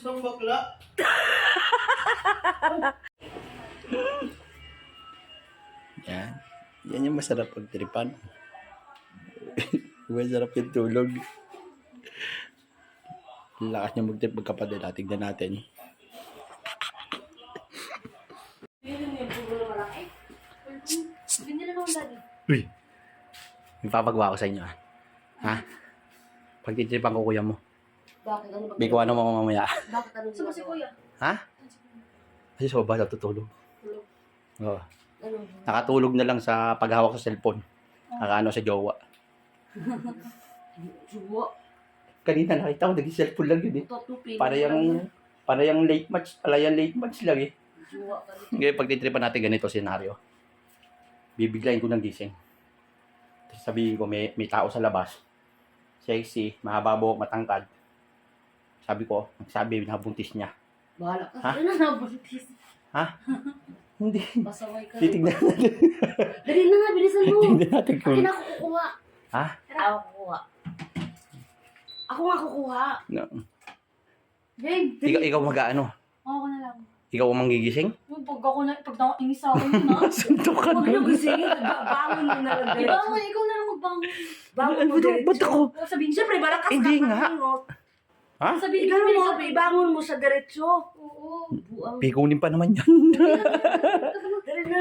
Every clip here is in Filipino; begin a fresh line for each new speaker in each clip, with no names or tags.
bang bakla?
Yan. Yan yung masarap pagtripan. Masarap yung tulog. Lakas niya mag-trip magkapatid. Tignan natin. Uy. Ipapagawa ko sa inyo. Ha? Pagtitripan ko kuya mo.
Bakit? Ano ba?
Bikuha mo mamaya.
Bakit? Ano
Saan ba si kuya?
Ha? Kasi soba natutulog.
Tulog.
Oo.
Ano?
Nakatulog na lang sa paghawak sa cellphone. Nakaano sa jowa.
Suwa.
Kanina nakita ko, nag-cellphone lang yun eh.
Tutupi.
Para yung late match. Pala yung late match lang eh.
Suwa ka rin.
Ngayon, pagtitripan natin ganito senaryo. Bibiglayin ko ng gising. Tapos sabihin ko, may tao sa labas. Sexy, mahaba buhok, matangkad. Sabi ko, nagsabi, nabuntis niya.
Bahala ka.
Ha?
Ano na buntis?
Ha? Hindi.
Pasaway ka.
Titignan natin.
Dali na nga, bilisan mo.
Titignan natin kung...
Akin ako kukuha.
Ha?
Ako kukuha. Ako nga kukuha.
No.
Babe,
Ikaw mag-ano?
ako na lang.
Ikaw ang manggigising?
Yung pag nakainis sa akin yun, ha?
Suntukan
Huwag na gisingin. Bangon mo na lang.
Ibangon, ikaw na lang magbangon.
Bangon mo
Ba't
diretso.
ako?
Sabihin siya,
Siyempre, malakas ka.
Hindi nga.
Pakingot.
Ha?
sabihin
Ikaw
ko,
mo, ibangon mo sa diretso.
Oo.
Buang.
Pikunin pa naman yan.
Dali na.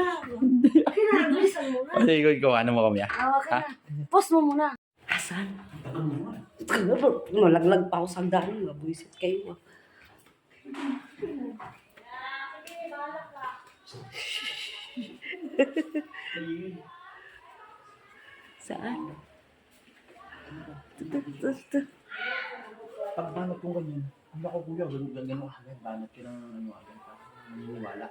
Akin na, bilisan mo na.
Ay, ikaw, ano mo kami
Awa ka na. Post mo muna. Asan? Malaglag pa ako sa daan. Mabuisit kayo. Saan?
Pag banat kong ganyan, ano ko kuya, gano'n agad, banat ka ng ano agad, maniniwala.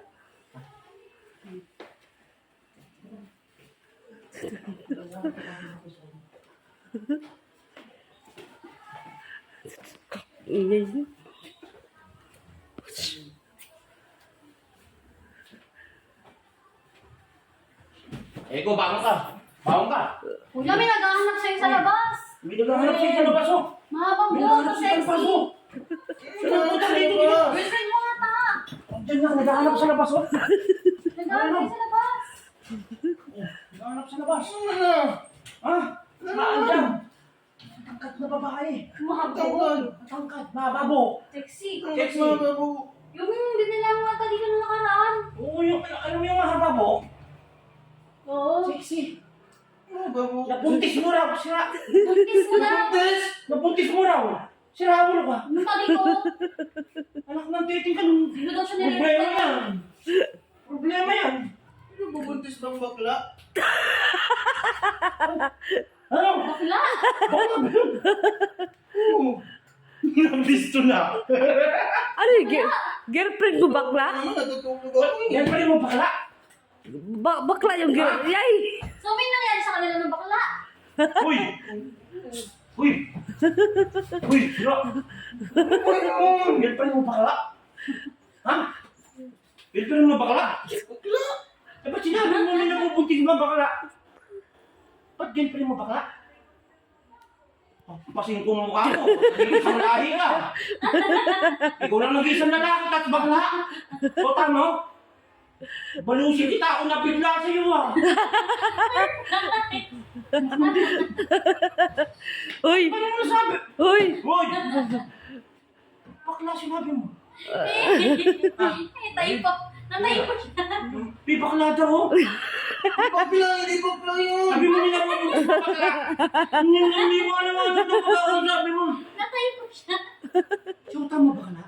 Ingay.
Eko, bangon ka! Bangon ka!
Kuya, may naghahanap sa'yo sa labas.
May naghahanap siya sa labas, oh!
Mahabang
May
buhok
naghahanap
ka,
siya sa labas,
sexy.
oh!
Girlfriend mo nga ta.
Diyan nga, naghahanap sa labas, oh!
Naghahanap sa'yo sa labas.
Naghahanap sa labas! Ha? Saan dyan? Matangkad na babae! Matangkad, mababo!
Sexy.
Sexy!
Yung binilang mo ata dito na nakaraan.
Oo, yung, ano yung mababo?
Oo.
Sexy! Nabuntis mo raw, sira!
Buntis mo na.
Nabuntis mo raw! Sira mo ka!
Nung talikod.
Anak ng titing ka nung...
Dito daw siya
Problema
nililipat.
yan! Problema yan!
Ano bubuntis bang bakla?
Ano?
Bakla.
Baka ba yun? Oo. Nabisto na!
Ano yung girlfriend mo bakla?
Ano natutulog ako?
Yan pa rin mo bakla!
Bakla yung girl. Yay!
So, may nangyari sa kanila ng bakla.
Uy! Uy! Uy! Sira! Yan pa rin mo bakla! Ha? Yan pa rin mo bakla! Bakla! Eh, ba't sinabi mo may nabubuntis ba bakla? Ba't yan pa rin mo bakla? Pasing kong mukha mo. Isang lahi ka. Ikaw lang nag-isang lalaki at bakla. O tama? Balusin kita ako nabigla sa iyo ah.
Uy!
Ano mo nasabi?
Uy!
Hoy! Bakla sinabi mo.
Tayo po. Natayo po siya.
May bakla daw.
Bakla, hindi bakla yun!
Sabi mo nila mo yung bakla. Hindi mo alam ano ito bakla. Sabi mo.
Natayo po siya.
So tama bakla?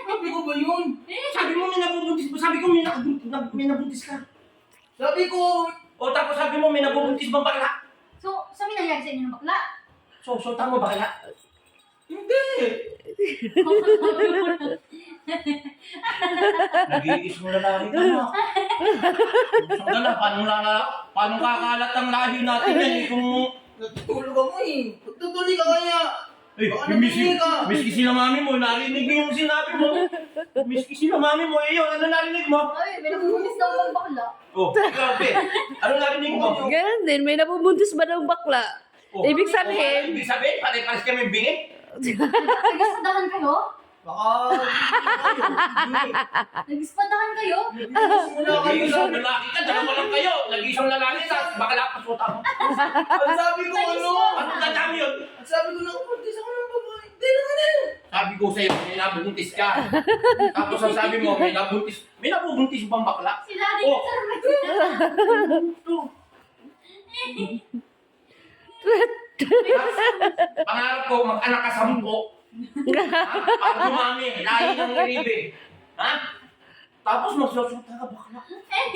Sabi ko ba yun?
Sabi mo may nabubuntis mo. Sabi ko may nabuntis ka.
Sabi ko,
O tapos sabi mo may nabubuntis bang bakla?
So, sa nangyari sa inyo ng bakla?
So tama bakla?
hindi!
Nag-iis mo lalaki ka na. Sandala, paano kakalat ang lahi natin yan eh kung...
Natutulog ako eh. Pagtutuloy ka kaya.
Eh,
Baka
yung miski,
nabinig ka.
miski sila mami mo, narinig mo yung sinabi mo. Miski sila mami mo, eh yun, ano narinig mo?
Ay, may nabubulis daw ng bakla.
Oh, grabe. Ano narinig mo?
Ganun din, may nabubuntis ba ng bakla?
Oh.
Ibig sabihin,
Ibig sabihin, pare-pares kami bingi.
Nagkasadahan kayo?
Baka, hindi.
Nag-ispadahan kayo?
Simula kayo
Nag-iisang
sabi.
lalaki ka, dalawa lang kayo. Nag-iisang lalaki ka, bakla pa suot ako.
Ang sabi ko ano?
Ano dadami yun?
Ang sabi ko nakabuntis ako ng babae. Hindi naman eh.
Sabi ko sa'yo, may nabuntis ka. Tapos ang sabi mo, may nabubuntis pang bakla.
Sinari
Oh.
ka sa
Pangarap ko, mag-anak ka 10. Ha? Para dumami, lahi ng iribe. Ha? Tapos magsusot ka bakla.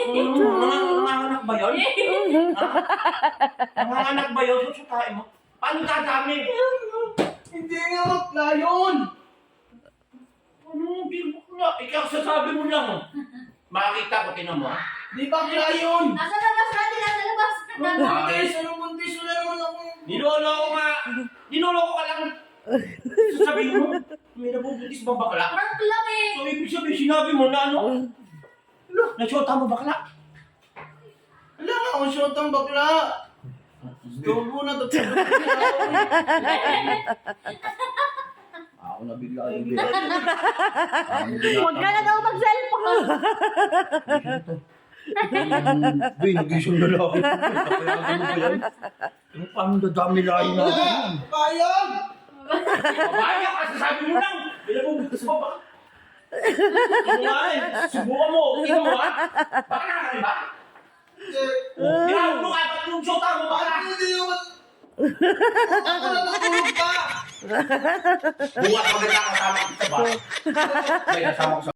Nanganganak ba yun? Ha? Nanganganak ba yun? Susutain mo? Paano dadami?
Hindi nga bakla yun.
Ano, di bakla. Ikaw sasabi mo lang. Makita ko, tinan mo.
Di bakla yun.
Nasa labas natin, nasa labas.
Buntis, anong buntis? Wala naman ako.
Niloloko ka. Niloloko ka lang. Sasabihin mo, may nabubuntis ba bakla?
Prank lang eh.
So, ibig sabihin, sinabi mo na ano? Nasyota mo bakla?
Wala nga akong shot ang bakla. Tubo na to. Ako na bigla yung bigla.
Huwag ka na daw mag-cellphone.
Uy, nag-isang lalaki. Papayagan mo ba yan? Ano paano dadami lahi natin? Payag!
Babaya ka, sasabi mo lang. May nabubuntis ba bakla? Sinungaling, subukan mo. Tingnan mo ha. Bakla ka rin ba? Tinawag mo ka, ba't yung syota mo bakla?
Hindi naman. Ako na natulog pa.
Bukas maganda kasama kita ba? May kasama ko sa